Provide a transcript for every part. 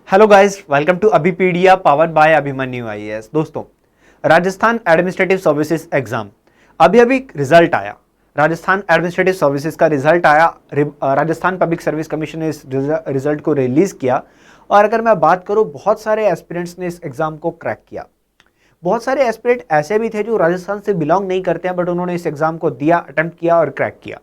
Hello guys, welcome to Abhipedia powered by Abhimanyu IAS. दोस्तों, Rajasthan administrative services exam अभी अभी result आया। राजस्थान एडमिनिस्ट्रेटिव सर्विसेज का रिजल्ट आया। राजस्थान पब्लिक सर्विस कमीशन ने इस रिजल्ट को रिलीज किया। और अगर मैं बात करूं, बहुत सारे एस्पिरेंट्स ने इस एग्जाम को क्रैक किया। बहुत सारे एस्पिरेंट ऐसे भी थे जो राजस्थान से बिलोंग नहीं करते हैं, बट उन्होंने इस एग्जाम को दिया, अटेम्प्ट किया और क्रैक किया।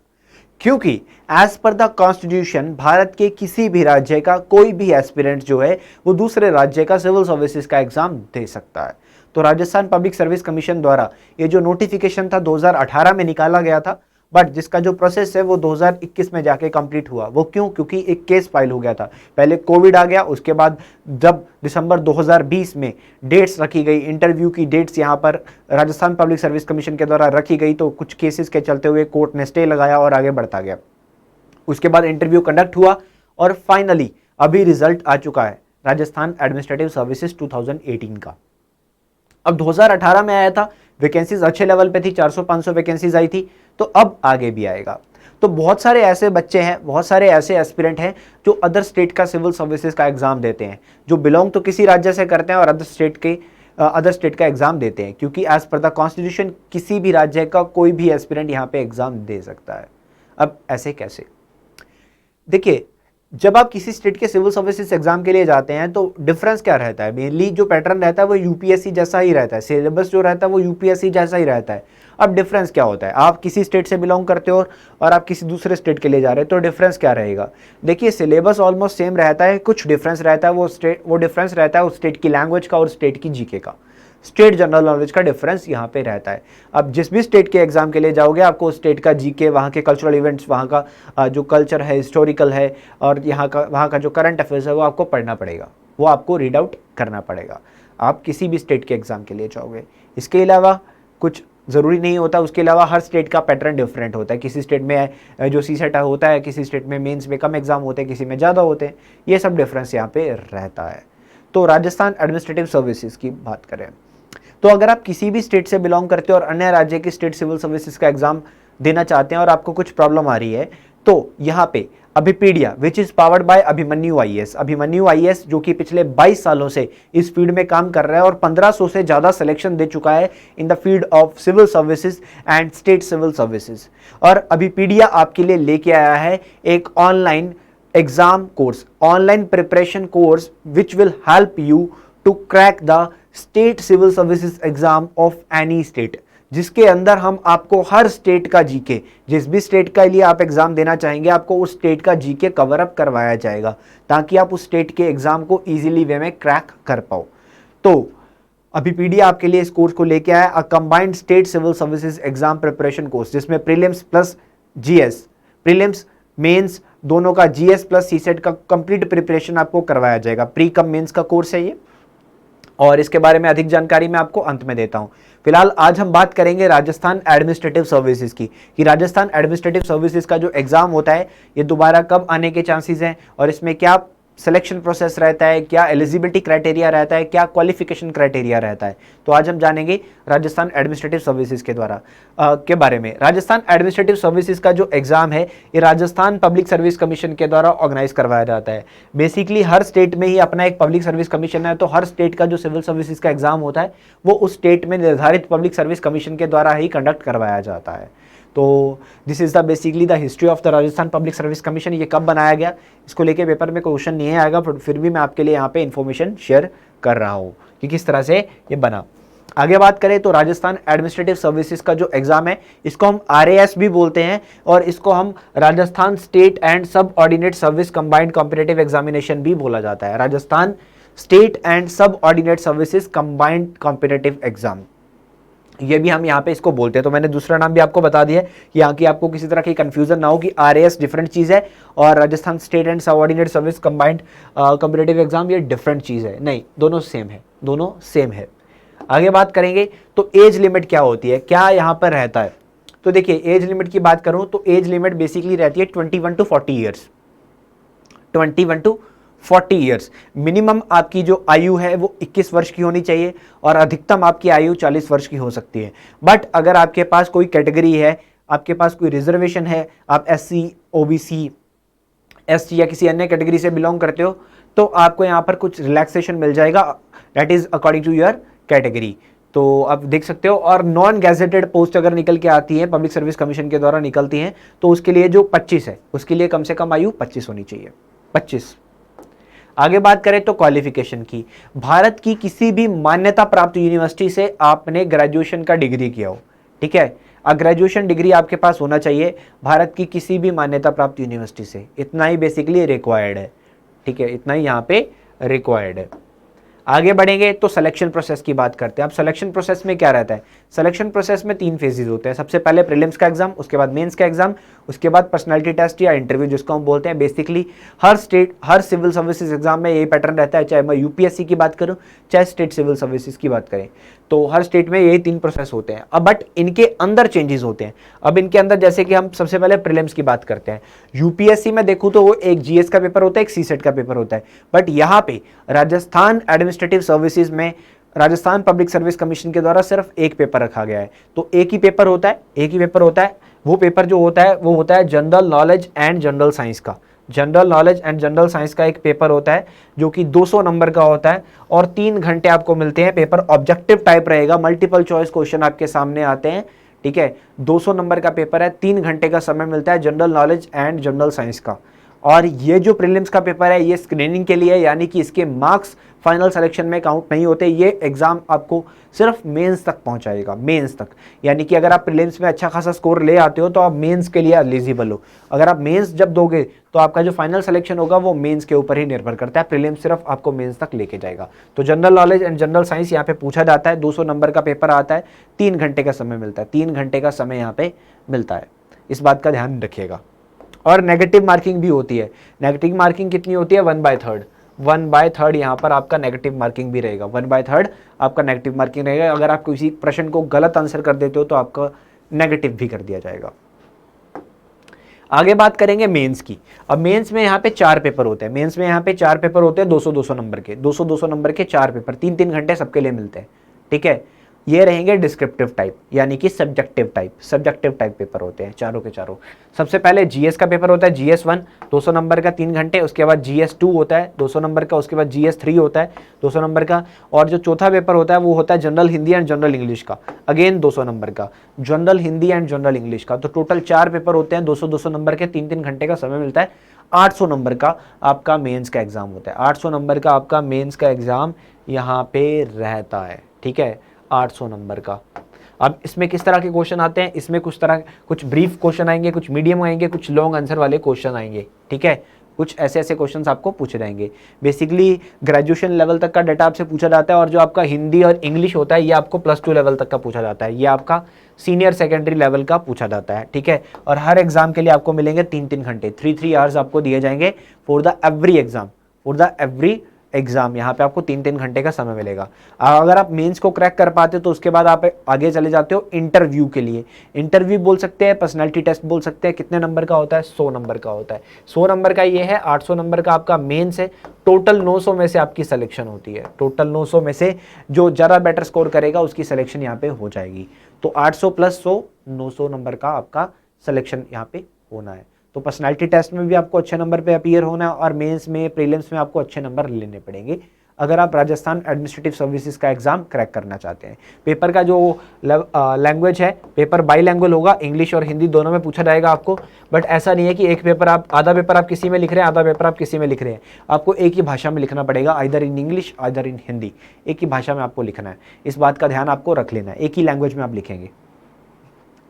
क्योंकि as per the constitution Bharat के किसी भी राज्य का कोई भी एस्पिरेंट जो है वो दूसरे राज्य का सिविल सर्विसेज का एग्जाम दे सकता है। तो राजस्थान पब्लिक सर्विस कमीशन द्वारा ये जो नोटिफिकेशन था 2018 में निकाला गया था, बट जिसका जो प्रोसेस है वो 2021 में जाके कंप्लीट हुआ। वो क्यों? क्योंकि एक केस फाइल हो गया था। पहले कोविड आ गया, उसके बाद जब दिसंबर 2020 में डेट्स रखी गई, इंटरव्यू की डेट्स यहाँ पर राजस्थान पब्लिक सर्विस कमीशन के द्वारा रखी गई, तो कुछ केसेस के चलते हुए कोर्ट ने स्टे लगाया और आगे बढ़ता गया। उसके बाद इंटरव्यू कंडक्ट हुआ और फाइनली अभी रिजल्ट आ चुका है राजस्थान एडमिनिस्ट्रेटिव सर्विसेज 2018 का। अब 2018 में आया था, वैकेंसीज अच्छे लेवल पे थी, 400-500 वैकेंसीज आई थी, तो अब आगे भी आएगा। तो बहुत सारे ऐसे बच्चे हैं, बहुत सारे ऐसे एस्पिरेंट हैं जो अदर स्टेट का सिविल सर्विसेज का एग्जाम देते हैं, जो बिलोंग तो किसी राज्य से करते हैं और अदर स्टेट का एग्जाम देते हैं, क्योंकि एज पर द कॉन्स्टिट्यूशन किसी भी राज्य का कोई भी एस्पिरेंट यहाँ पे एग्जाम दे सकता है। अब ऐसे कैसे? देखिए, जब आप किसी स्टेट के सिविल सर्विसेज एग्जाम के लिए जाते हैं तो डिफरेंस क्या रहता है? मेनली जो पैटर्न रहता है वो यूपीएससी जैसा ही रहता है, सिलेबस जो रहता है वो यूपीएससी जैसा ही रहता है। अब डिफरेंस क्या होता है? आप किसी स्टेट से बिलोंग करते हो और आप किसी दूसरे स्टेट के लिए जा रहे हो, तो डिफरेंस क्या रहेगा? देखिए, सिलेबस ऑलमोस्ट सेम रहता है, कुछ डिफरेंस रहता है। वो डिफरेंस रहता है उस स्टेट की लैंग्वेज का और स्टेट की जीके का, स्टेट जनरल नॉलेज का डिफरेंस यहाँ पे रहता है। अब जिस भी स्टेट के एग्जाम के लिए जाओगे, आपको स्टेट का जीके, वहाँ के कल्चरल इवेंट्स, वहाँ का जो कल्चर है, हिस्टोरिकल है, और वहाँ का जो करंट अफेयर्स है वो आपको पढ़ना पड़ेगा, वो आपको रीड आउट करना पड़ेगा। आप किसी भी स्टेट के एग्जाम के लिए जाओगे। इसके अलावा कुछ ज़रूरी नहीं होता। उसके अलावा हर स्टेट का पैटर्न डिफरेंट होता है। किसी स्टेट में जो सीसेट होता है, किसी स्टेट में मेंस में कम एग्जाम होते हैं, किसी में ज़्यादा होते हैं। ये सब डिफरेंस यहाँ पे रहता है। तो राजस्थान एडमिनिस्ट्रेटिव सर्विसेज की बात करें तो अगर आप किसी भी स्टेट से बिलोंग करते हो और अन्य राज्य की स्टेट सिविल सर्विसेज का एग्जाम देना चाहते हैं और आपको कुछ प्रॉब्लम आ रही है, तो यहाँ पे Abhipedia which is powered by Abhimanyu IAS, Abhimanyu IAS जो कि पिछले 22 सालों से इस फील्ड में काम कर रहा है और 1500 से ज्यादा सिलेक्शन दे चुका है in the field of civil services and state civil services. और अभिपीडिया आपके लिए लेके आया है एक online exam course, online preparation course which will help you to crack the state civil services exam of any state, जिसके अंदर हम आपको हर स्टेट का जीके, जिस भी स्टेट के लिए आप एग्जाम देना चाहेंगे, आपको उस स्टेट का जीके कवर अप करवाया जाएगा ताकि आप उस स्टेट के एग्जाम को इजीली वे में क्रैक कर पाओ। तो अभिपीडिया आपके लिए इस कोर्स को लेके आया, uh combined state civil services exam preparation course, जिसमें prelims plus GS, prelims mains दोनों का जीएस प्लस सीसेट का कंप्लीट प्रिपरेशन आपको करवाया जाएगा। प्री कम मेंस का कोर्स है ये, और इसके बारे में अधिक जानकारी मैं आपको अंत में देता हूं। फिलहाल आज हम बात करेंगे राजस्थान एडमिनिस्ट्रेटिव सर्विसेज की, कि राजस्थान एडमिनिस्ट्रेटिव सर्विसेज का जो एग्जाम होता है ये दोबारा कब आने के चांसेस हैं और इसमें क्या सिलेक्शन प्रोसेस रहता है, क्या एलिजिबिलिटी क्राइटेरिया रहता है, क्या क्वालिफिकेशन क्राइटेरिया रहता है। तो आज हम जानेंगे राजस्थान एडमिनिस्ट्रेटिव सर्विसेज के द्वारा के बारे में। राजस्थान एडमिनिस्ट्रेटिव सर्विसेज का जो एग्जाम है ये राजस्थान पब्लिक सर्विस कमीशन के द्वारा ऑर्गेनाइज करवाया जाता है। बेसिकली हर स्टेट में ही अपना एक पब्लिक सर्विस कमीशन है, तो हर स्टेट का जो सिविल सर्विसेज का एग्जाम होता है वो उस स्टेट में निर्धारित पब्लिक सर्विस कमीशन के द्वारा ही कंडक्ट करवाया जाता है। तो this is the basically the history of the Rajasthan public service commission. ये कब बनाया गया, इसको लेके पेपर में क्वेश्चन नहीं आएगा, फिर भी मैं आपके लिए यहाँ पे इन्फॉर्मेशन शेयर कर रहा हूँ कि किस तरह से ये बना। आगे बात करें तो राजस्थान एडमिनिस्ट्रेटिव सर्विसेज का जो एग्जाम है इसको हम आरएएस भी बोलते हैं और इसको हम राजस्थान स्टेट एंड सब ordinate service combined competitive examination भी बोला जाता है। राजस्थान स्टेट एंड सब ordinate services combined competitive exam, ये भी हम यहाँ पे इसको बोलते हैं। तो मैंने दूसरा नाम भी आपको बता दिया है कि यहाँ की आपको किसी तरह की कंफ्यूजन ना हो कि आरएएस डिफरेंट चीज़ है और Rajasthan state and subordinate service combined competitive exam ये डिफरेंट चीज़ है। नहीं, दोनों सेम है, दोनों सेम है। आगे बात करेंगे तो एज लिमिट क्या होती है, क्या यहाँ पर रहता है। तो देखिए, एज लिमिट की बात करूँ तो एज लिमिट बेसिकली रहती है 21 to 40 years, 21 to 40 years. Minimum आपकी जो आयु है वो 21 वर्ष की होनी चाहिए और अधिकतम आपकी आयु 40 वर्ष की हो सकती है। बट अगर आपके पास कोई कैटेगरी है, आपके पास कोई रिजर्वेशन है, आप एससी, ओबीसी ST या किसी अन्य कैटेगरी से बिलोंग करते हो तो आपको यहाँ पर कुछ रिलैक्सेशन मिल जाएगा, that is according to your category. तो आप देख सकते हो। और नॉन गैजेटेड पोस्ट अगर निकल के आती है, पब्लिक सर्विस कमीशन के द्वारा निकलती हैं, तो उसके लिए जो 25 है उसके लिए कम से कम आयु 25 होनी चाहिए, 25। आगे बात करें तो क्वालिफिकेशन की, भारत की किसी भी मान्यता प्राप्त यूनिवर्सिटी से आपने ग्रेजुएशन का डिग्री किया हो, ठीक है, ग्रेजुएशन डिग्री आपके पास होना चाहिए भारत की किसी भी मान्यता प्राप्त यूनिवर्सिटी से, इतना ही बेसिकली रिक्वायर्ड है, ठीक है, इतना ही यहाँ पे रिक्वायर्ड है। आगे बढ़ेंगे तो सिलेक्शन प्रोसेस की बात करते हैं। अब सिलेक्शन प्रोसेस में क्या रहता है, सिलेक्शन प्रोसेस में 3 फेजेस होते हैं। सबसे पहले प्रीलिम्स का एग्जाम, उसके बाद मेंस का एग्जाम, उसके बाद पर्सनालिटी टेस्ट या इंटरव्यू जिसको हम बोलते हैं। बेसिकली हर सिविल सर्विसेज एग्जाम में यही पैटर्न रहता है, चाहे मैं यूपीएससी की बात करूं चाहे स्टेट सिविल सर्विसेज की बात करें, तो हर स्टेट में यही 3 प्रोसेस होते हैं। अब बट इनके अंदर चेंजेस होते हैं। अब इनके अंदर जैसे कि हम सबसे पहले प्रीलिम्स की बात करते हैं, यूपीएससी में देखूं तो वो एक जीएस का पेपर होता है, एक सीसेट का पेपर होता है, बट यहाँ पे राजस्थान एडमिनिस्ट्रेटिव सर्विसेज में राजस्थान पब्लिक सर्विस कमीशन के द्वारा सिर्फ एक पेपर रखा गया है। तो एक ही पेपर होता है, एक ही पेपर होता है। वो पेपर जो होता है वो होता है general knowledge and general science का, general knowledge and general science का एक पेपर होता है जो कि 200 नंबर का होता है और 3 घंटे आपको मिलते हैं। पेपर ऑब्जेक्टिव टाइप रहेगा, मल्टीपल चॉइस क्वेश्चन आपके सामने आते हैं, ठीक है। 200 नंबर का पेपर है, 3 घंटे का समय मिलता है general knowledge and general science का। और ये जो प्रीलिम्स का पेपर है ये स्क्रीनिंग के लिए है, यानी कि इसके मार्क्स फाइनल सिलेक्शन में काउंट नहीं होते। ये एग्जाम आपको सिर्फ मेंस तक पहुंचाएगा, मेंस तक, यानी कि अगर आप प्रीलिम्स में अच्छा खासा स्कोर ले आते हो तो आप मेंस के लिए एलिजिबल हो। अगर आप मेंस जब दोगे तो आपका जो फाइनल सिलेक्शन होगा वो मेंस के ऊपर ही निर्भर करता है, प्रीलिम्स सिर्फ आपको मेंस तक लेके जाएगा। तो general knowledge and general science यहाँ पे पूछा जाता है, 200 नंबर का पेपर आता है, 3 घंटे का समय मिलता है, 3 घंटे का समय यहाँ पे मिलता है, इस बात का ध्यान रखिएगा। और नेगेटिव मार्किंग भी होती है। नेगेटिव मार्किंग कितनी होती है, 1/3, 1/3 यहाँ पर आपका नेगेटिव मार्किंग भी रहेगा, 1/3 आपका नेगेटिव मार्किंग रहेगा। अगर आप किसी प्रश्न को गलत आंसर कर देते हो तो आपका नेगेटिव भी कर दिया जाएगा। आगे बात करेंगे मेंस की। अब मेंस में यहाँ पे 4 पेपर होते हैं, मेंस में यहाँ पे 4 पेपर होते हैं 200-200 नंबर के, 200-200 नंबर के 4 पेपर, 3-3 घंटे सबके लिए मिलते हैं, ठीक है। ये रहेंगे डिस्क्रिप्टिव टाइप, यानी कि सब्जेक्टिव टाइप पेपर होते हैं चारों के चारों। सबसे पहले जीएस का पेपर होता है, GS1 200 नंबर का 3 घंटे, उसके बाद GS2 होता है 200 नंबर का, उसके बाद GS3 होता है 200 नंबर का, और जो चौथा पेपर होता है वो होता है general Hindi and general English का, अगेन 200 नंबर का, general Hindi and general English का। तो टोटल 4 पेपर होते हैं 200-200 नंबर के, 3-3 घंटे का समय मिलता है। 800 नंबर का आपका मेंस का एग्जाम होता है, 800 नंबर का आपका मेंस का एग्जाम यहाँ पे रहता है, ठीक है, 800 नंबर का। अब इसमें किस तरह के क्वेश्चन आते हैं, इसमें कुछ ब्रीफ क्वेश्चन आएंगे, कुछ मीडियम आएंगे, कुछ लॉन्ग आंसर वाले क्वेश्चन आएंगे, ठीक है। कुछ ऐसे क्वेश्चंस आपको पूछे जाएंगे। बेसिकली ग्रेजुएशन लेवल तक का डाटा आपसे पूछा जाता है, और जो आपका हिंदी और इंग्लिश होता है ये आपको +2 लेवल तक का पूछा जाता है, ये आपका सीनियर सेकेंडरी लेवल का पूछा जाता है, ठीक है। और हर एग्जाम के लिए आपको मिलेंगे 3-3 घंटे, 3 आवर्स आपको दिए जाएंगे फॉर द एवरी एग्जाम। यहाँ पे आपको 3-3 घंटे का समय मिलेगा। अगर आप मेंस को क्रैक कर पाते हो तो उसके बाद आप आगे चले जाते हो इंटरव्यू के लिए। इंटरव्यू बोल सकते हैं, पर्सनालिटी टेस्ट बोल सकते हैं। कितने नंबर का होता है, 100 नंबर का होता है। 100 नंबर का ये है, 800 नंबर का आपका मेंस है। टोटल 900 में से आपकी सिलेक्शन होती है, टोटल 900 में से जो ज़्यादा बेटर स्कोर करेगा उसकी सिलेक्शन यहाँ पे हो जाएगी। तो 800 + 100, 900 नंबर का आपका सिलेक्शन यहाँ पे होना है। तो पर्सनालिटी टेस्ट में भी आपको अच्छे नंबर पे अपीयर होना है, और मेंस में, प्रीलिम्स में आपको अच्छे नंबर लेने पड़ेंगे अगर आप राजस्थान एडमिनिस्ट्रेटिव सर्विसेज का एग्जाम क्रैक करना चाहते हैं। पेपर का जो लैंग्वेज है, पेपर बाईलैंग्वेज होगा, इंग्लिश और हिंदी दोनों में पूछा जाएगा आपको। बट ऐसा नहीं है कि आधा पेपर आप किसी में लिख रहे हैं, आधा पेपर आप किसी में लिख रहे हैं। आपको एक ही भाषा में लिखना पड़ेगा, either in English either in Hindi, एक ही भाषा में आपको लिखना है। इस बात का ध्यान आपको रख लेना है, एक ही लैंग्वेज में आप लिखेंगे।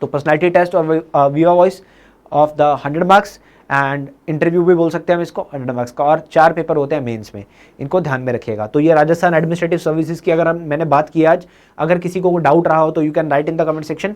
तो पर्सनालिटी टेस्ट और विवा voice of the 100 marks and interview भी बोल सकते हैं हम इसको, 100 मार्क्स का, और 4 पेपर होते हैं मेंस में, इनको ध्यान में रखिएगा। तो ये राजस्थान एडमिनिस्ट्रेटिव सर्विसेज की अगर मैंने बात की आज, अगर किसी को डाउट रहा हो तो you can write in the comment section.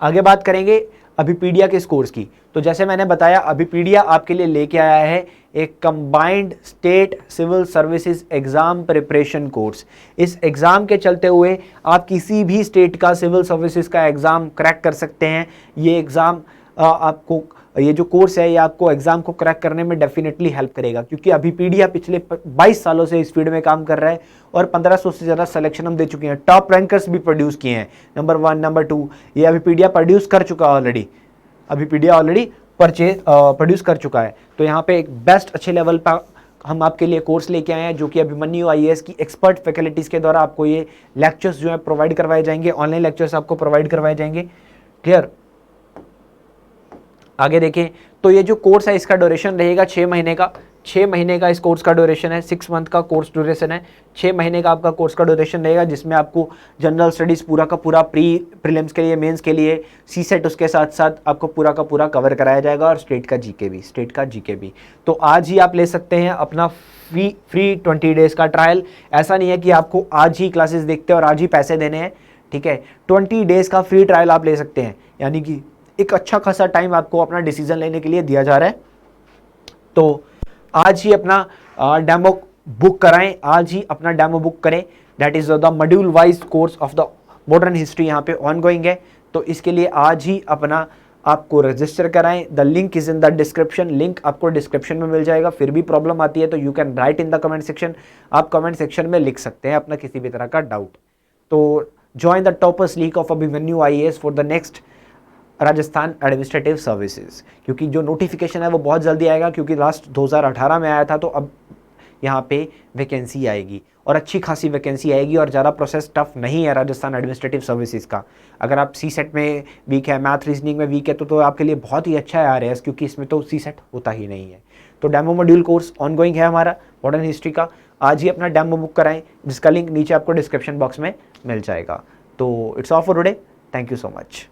आगे बात करेंगे अभिपीडिया के स्कोर्स की। तो जैसे मैंने बताया, अभिपीडिया आपके लिए लेके आया है एक combined state civil services exam preparation course. इस एग्जाम के चलते हुए आप किसी भी स्टेट का सिविल सर्विसेज का एग्जाम क्रैक कर सकते हैं। ये एग्जाम आपको, ये जो कोर्स है ये आपको एग्जाम को क्रैक करने में डेफिनेटली हेल्प करेगा, क्योंकि अभिपीडिया पिछले 22 सालों से इस फील्ड में काम कर रहा है और 1500 से ज़्यादा सिलेक्शन हम दे चुके हैं। टॉप रैंकर्स भी प्रोड्यूस किए हैं, नंबर 1, नंबर 2, ये अभिपीडिया प्रोड्यूस कर चुका है ऑलरेडी। अभिपीडिया ऑलरेडी प्रोड्यूस कर चुका है। तो यहाँ पे एक बेस्ट अच्छे लेवल पर हम आपके लिए कोर्स लेके आए हैं, जो कि अभिमन्यु आईएएस की एक्सपर्ट फैकल्टीज़ के द्वारा आपको ये लेक्चर्स जो है प्रोवाइड करवाए जाएंगे, ऑनलाइन लेक्चर्स आपको प्रोवाइड करवाए जाएंगे। क्लियर? आगे देखें तो ये जो कोर्स है इसका ड्यूरेशन रहेगा 6 महीने का। 6 महीने का इस कोर्स का ड्यूरेशन है, 6 मंथ का कोर्स ड्यूरेशन है। 6 महीने का आपका कोर्स का ड्यूरेशन रहेगा, जिसमें आपको जनरल स्टडीज़ पूरा का पूरा प्रीलिम्स के लिए, मेंस के लिए, सीसेट उसके साथ साथ आपको पूरा का पूरा कवर कराया जाएगा, और स्टेट का जीके भी। तो आज ही आप ले सकते हैं अपना फ्री 20 डेज़ का ट्रायल। ऐसा नहीं है कि आपको आज ही क्लासेस देखते हैं और आज ही पैसे देने हैं, ठीक है। 20 डेज़ का फ्री ट्रायल आप ले सकते हैं, यानी कि एक अच्छा खासा टाइम आपको अपना डिसीजन लेने के लिए दिया जा रहा है। तो आज ही अपना डेमो बुक कराएं, आज ही अपना डेमो बुक करें। That is the module wise course of the modern history यहाँ पे ऑनगोइंग है। तो इसके लिए आज ही अपना आपको रजिस्टर कराएं। The link is in the description, link आपको डिस्क्रिप्शन में मिल जाएगा। फिर भी प्रॉब्लम आती है तो you can write in the comment section, आप कमेंट सेक्शन में लिख सकते हैं अपना किसी भी तरह का डाउट। तो join the toppers league of Abhimanyu IAS for the next Rajasthan administrative services, क्योंकि जो नोटिफिकेशन है वो बहुत जल्दी आएगा, क्योंकि लास्ट 2018 में आया था। तो अब यहाँ पे वैकेंसी आएगी और अच्छी खासी वैकेंसी आएगी, और ज़्यादा प्रोसेस टफ नहीं है राजस्थान एडमिनिस्ट्रेटिव सर्विसेज का। अगर आप सी सेट में वीक है, मैथ रीजनिंग में वीक है, तो आपके लिए बहुत ही अच्छा है आरएएस, क्योंकि इसमें तो सी सेट होता ही नहीं है। तो डेमो मॉड्यूल कोर्स ऑनगोइंग है हमारा मॉडर्न हिस्ट्री का। आज ही अपना डेमो बुक कराएं, जिसका लिंक नीचे आपको डिस्क्रिप्शन बॉक्स में मिल जाएगा। तो it's all for today, thank you so much.